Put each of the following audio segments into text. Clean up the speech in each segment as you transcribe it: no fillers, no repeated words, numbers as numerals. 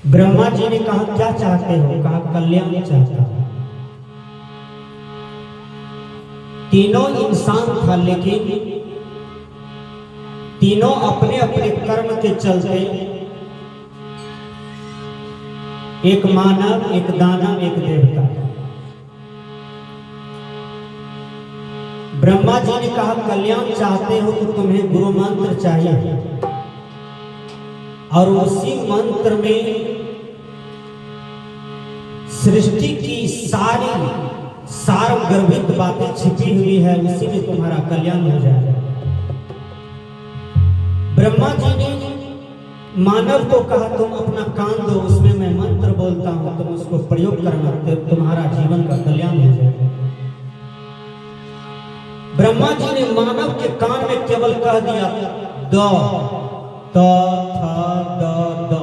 ब्रह्मा जी ने कहा क्या चाहते हो? कहा कल्याण चाहता हूं। तीनों इंसान था, लेकिन तीनों अपने अपने कर्म के चलते, एक मानव, एक दानव, एक देवता। ब्रह्मा जी ने कहा कल्याण चाहते हो तो तुम्हें गुरु मंत्र चाहिए, और उसी मंत्र में सृष्टि की सारी सारगर्भित बातें छिपी हुई है, उसी में तुम्हारा कल्याण हो जाएगा। ब्रह्मा जी ने मानव को कहा तुम अपना कान दो, उसमें मैं मंत्र बोलता हूं, तुम उसको प्रयोग करना, तुम्हारा जीवन का कल्याण हो जाएगा। ब्रह्मा जी ने मानव के कान में केवल कह दिया द, त, थ, द,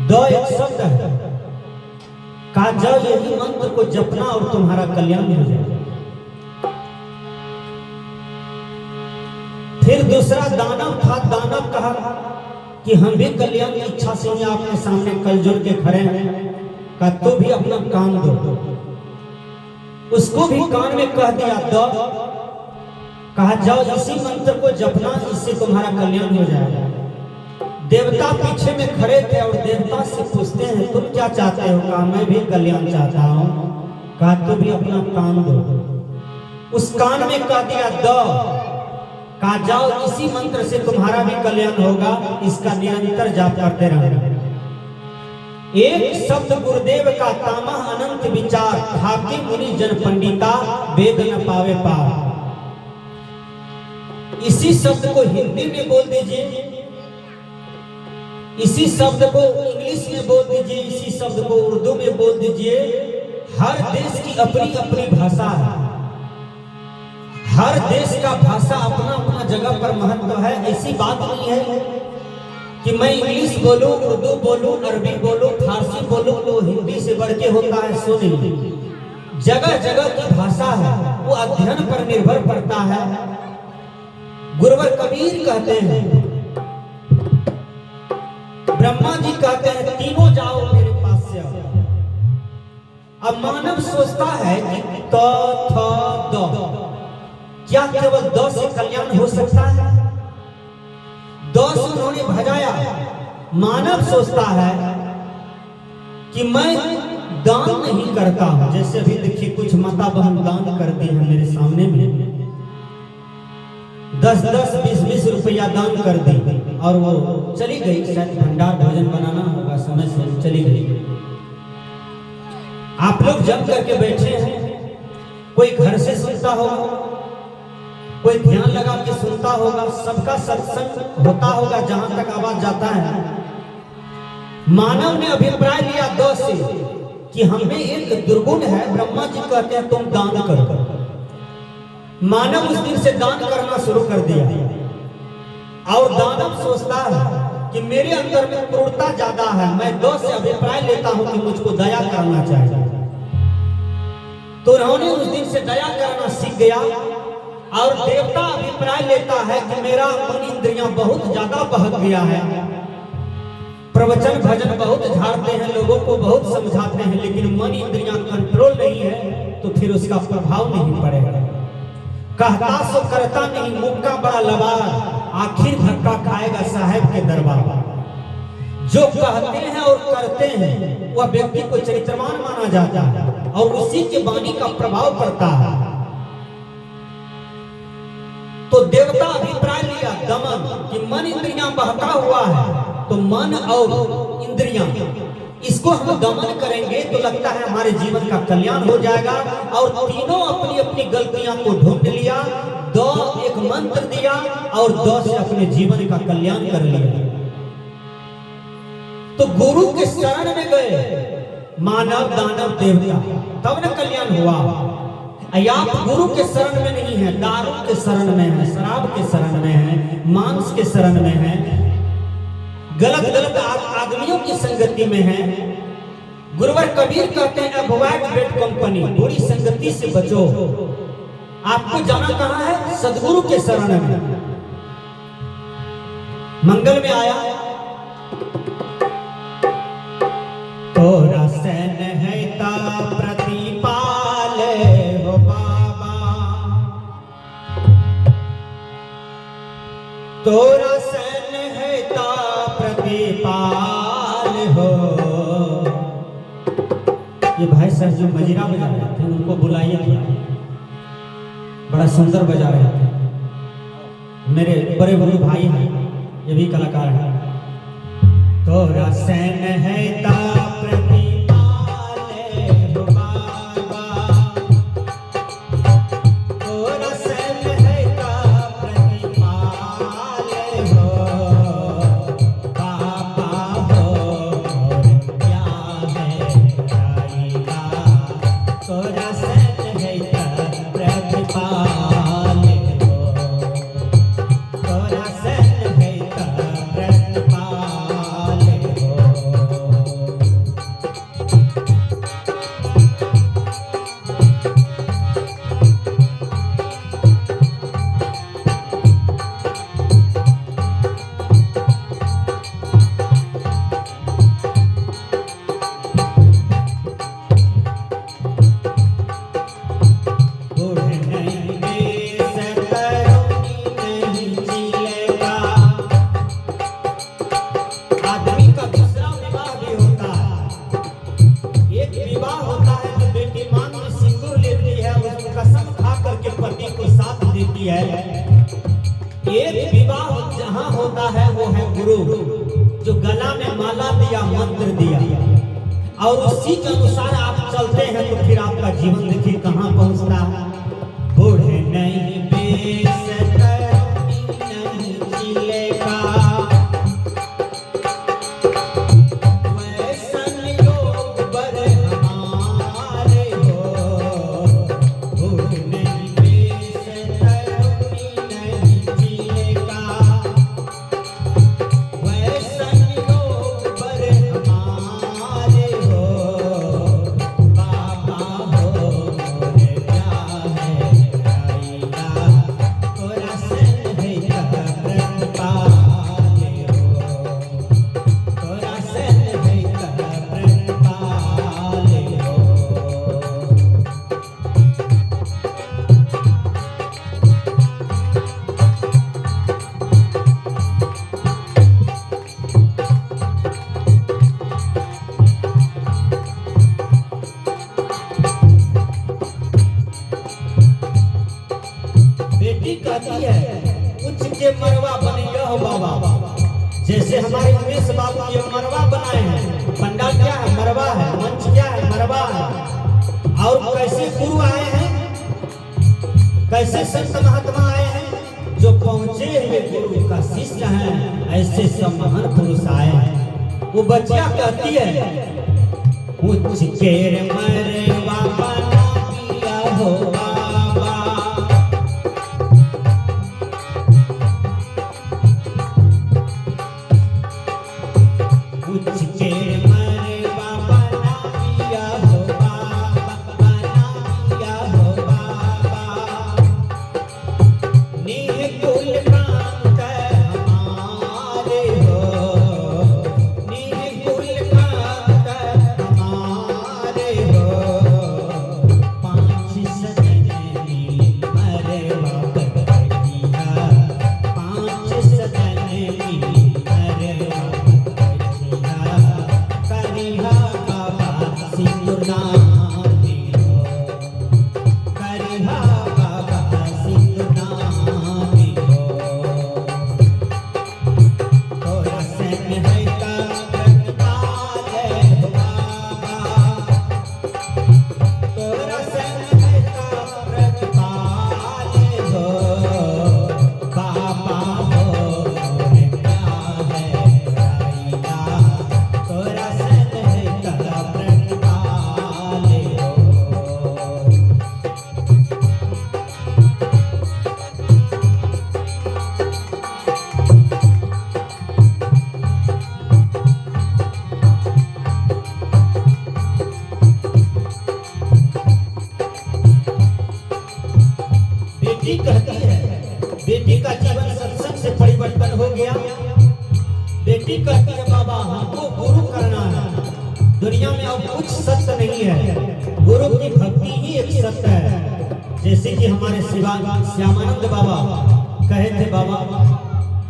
द एक शब्द है, कहा जाओ यही मंत्र को जपना और तुम्हारा कल्याण हो जाएगा। फिर दूसरा दानव था, दानव कहा कि हम भी कल्याण की इच्छा से ही आपके सामने कल जुड़ के खड़े हैं, कहा तू भी अपना कान दो, उसको भी कान में कह दिया द, कहा जाओ इसी मंत्र को जपना, इससे तुम्हारा कल्याण हो जाएगा। देवता पीछे में खड़े थे और देवता से पूछते हैं तुम क्या चाहते हो? कहा मैं भी कल्याण चाहता हूं। कहा तू भी अपना कान दो, उस कान में कह दिया द, कहा जाओ इसी मंत्र से तुम्हारा भी कल्याण होगा, इसका निरंतर जाप करते रहना। एक शब्द गुरुदेव का तामह अनंत विचार, खाकी मुनि जन पंडिता वेद न पावे पार। इसी शब्द को हिंदी में बोल दीजिए, इसी शब्द को इंग्लिश में बोल दीजिए, इसी शब्द को उर्दू में बोल दीजिए। हर देश की अपनी अपनी भाषा है, हर देश का भाषा अपना अपना जगह पर महत्व है। ऐसी बात नहीं है कि मैं इंग्लिश बोलूं, उर्दू बोलूं, अरबी बोलूं, फारसी बोलूं तो हिंदी से बढ़ के होता है। सुनिए, जगह जगह की भाषा है, वो अध्ययन पर निर्भर करता है। गुरुवर कबीर कहते हैं, ब्रह्मा जी कहते हैं तीनों जाओ मेरे पास से। अब मानव सोचता है कि त, थ, द, क्या केवल द से कल्याण हो सकता है? द से उन्होंने भजाया। मानव सोचता है कि मैं दान नहीं करता हूं, जैसे अभी देखिए कुछ माता बहन दान करती हैं मेरे सामने में, 10-10, 20-20 रुपया दान कर दी और वो चली गई, शायद भंडार भोजन बनाना होगा, समय से चली गई। आप लोग जम करके बैठे हैं, कोई घर से सुनता होगा, कोई ध्यान लगा के सुनता होगा, सबका सत्संग होता होगा जहां तक आवाज जाता है। मानव ने अभिप्राय लिया द से कि हमें एक दुर्गुण है, ब्रह्मा जी कहते हैं तुम दान करो। मानव उस दिन से दान करना शुरू कर दिया, और दानव सोचता है कि मेरे अंदर में क्रूरता ज्यादा है, मैं द से अभिप्राय लेता हूं कि मुझको दया करना चाहिए। तो उन्होंने उस दिन से दया करना सीख गया। और देवता अभिप्राय लेता है कि मेरा मन इंद्रियां बहुत ज्यादा बहक गया है, प्रवचन भजन बहुत झाड़ते हैं, लोगों को बहुत समझाते हैं, लेकिन मन इंद्रियां कंट्रोल नहीं है, तो फिर उसका प्रभाव नहीं पड़ेगा। कहता सो करता नहीं, मुक्का बड़ा लबार, आखिर धक्का खाएगा साहेब के दरबार। जो कहते हैं और करते हैं वह व्यक्ति को चरित्रवान माना जाता है, और उसी के वाणी का प्रभाव पड़ता है। तो देवता अभिप्राय लिया दमन, कि मन इंद्रियां बहका हुआ है, तो मन और इंद्रियां इसको हम दमन करेंगे तो लगता है हमारे जीवन का कल्याण हो जाएगा। और तीनों अपनी अपनी गलतियां को ढूंढ लिया, द एक मंत्र दिया और द से अपने जीवन का कल्याण कर लिया। तो गुरु के शरण में गए मानव, दानव, देवता, तब न कल्याण हुआ। आप गुरु के शरण में नहीं है, दारू के शरण में है, शराब के शरण में है, मांस के शरण में है, गलत गलत आदमियों की संगति में है। गुरुवर कबीर कहते हैं अवॉइड बैड कंपनी, बुरी संगति से बचो। आपको जाना कहां है? सदगुरु के शरण में। मंगल में आया प्रतिपाल हो। ये भाई साहब जो मजीरा बजा रहे थे उनको बुलाइए क्या, बड़ा सुंदर बजा रहे थे। मेरे बड़े बड़े भाई हैं, ये भी कलाकार हैं। तोरा सैन है ता प्रतिपाल हो बाबा, तोरा सैन है ता प्रतिपाल हो बाबा हो। और क्या है राईला, तोरा सैन है ता प्रतिपाल हो, तोरा सैन है ता प्रतिपाल हो। बूढ़े नहीं देश करोनी नहीं जिलेगा। आदमी का दूसरा विवाह भी होता है। एक विवाह होता है तो बेटी मांग में सिंदूर लेती है, उसको कसम खा करके पति को साथ देती है। एक विवाह जहाँ होता है वो है गुरु, जो गला में माला दिया, मंत्र दिया, और उसी के अनुसार आप चलते हैं तो फिर आपका जीवन देखिए कहाँ पहुँचता है। बूढ़े नहीं बेस करोनी नहीं जिलेगा, वैसन योग बर हमारे हो। बूढ़े नहीं बेस करोनी नहीं जिलेगा, वैसन योग बर हमारे हो बाबा हो। मोरे क्या है राईला, तोरा सैन है ता प्रतिपाल हो, तोरा सैन है ता प्रतिपाल हो। बेटी कहती है कुछ के मरवा बनिया हो बाबा, जैसे हमारे उमेश बाबू ये मरवा बनाए हैं। पंडाल क्या है? मरवा है। मंच क्या है? मरवा है। और कैसे गुरु आए हैं, कैसे संत महात्मा आए हैं, जो पहुंचे हुए गुरु का शिष्य हैं, ऐसे सब महान पुरुष आए हैं। वो बच्चिया कहती है कुछ केर मरवा बना दिया हो बाबा, कुछ केर मरवा बना दिया हो बाबा, बना दिया हो बाबा। निकुल कांत हमारे हो, निकुल कांत हमारे हो। पाँच सजन मिली मरवा बनिया, पाँच सजन मिली मरवा बनिया। करिहा बाबा सिंदूरदानी हो, करिहा बाबा सिंदूरदानी हो। तोरा सैन है ता प्रतिपाल हो बाबा, तोरा सैन है ता प्रतिपाल हो बाबा हो। मोरे क्या है राईला, तोरा सैन है ता प्रतिपाल हो। बेटी कहती है, बेटी का जीवन सत्संग से परिवर्तन हो गया। बेटी कहती है बाबा हमको गुरु करना है, दुनिया में अब कुछ सत्य नहीं है, गुरु की भक्ति ही एक सत्य है। जैसे कि हमारे श्यामानंद बाबा कहे थे बाबा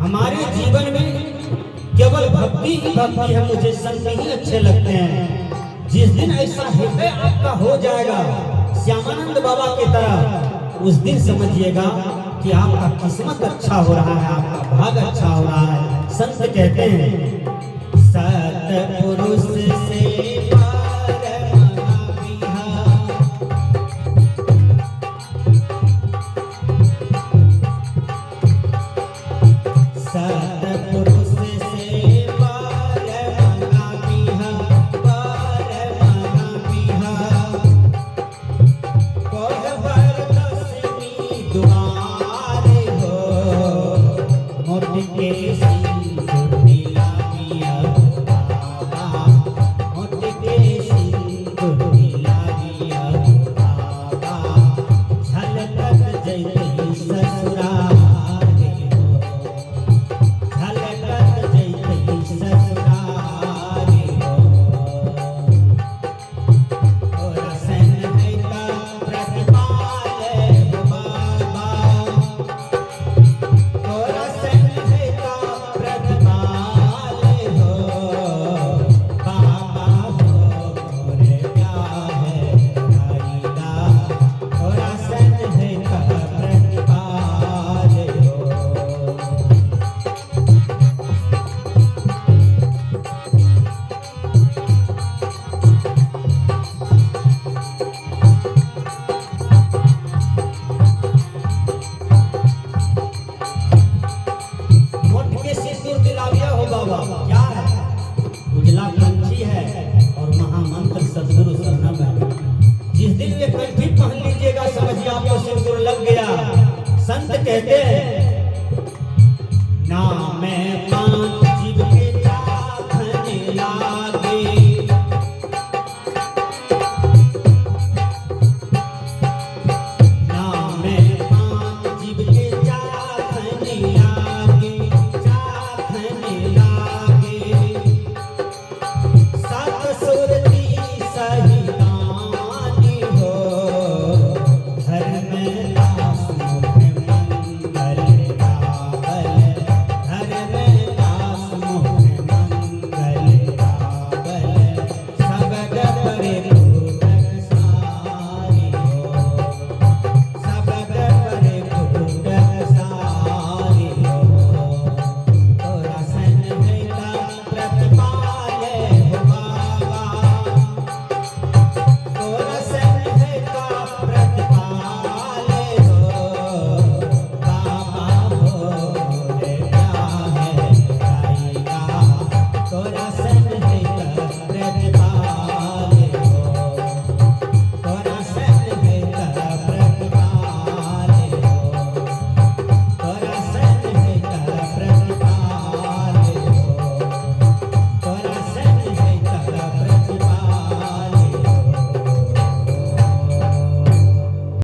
हमारे जीवन में केवल भक्ति ही भक्ति है, मुझे संत ही अच्छे लगते हैं। जिस दिन ऐसा हृदय आपका हो जाएगा श्यामानंद बाबा की तरह, उस दिन समझिएगा कि आपका किस्मत अच्छा हो रहा है, आपका भाग अच्छा हो रहा है। संत कहते हैं सतपुरुष से संत कहते हैं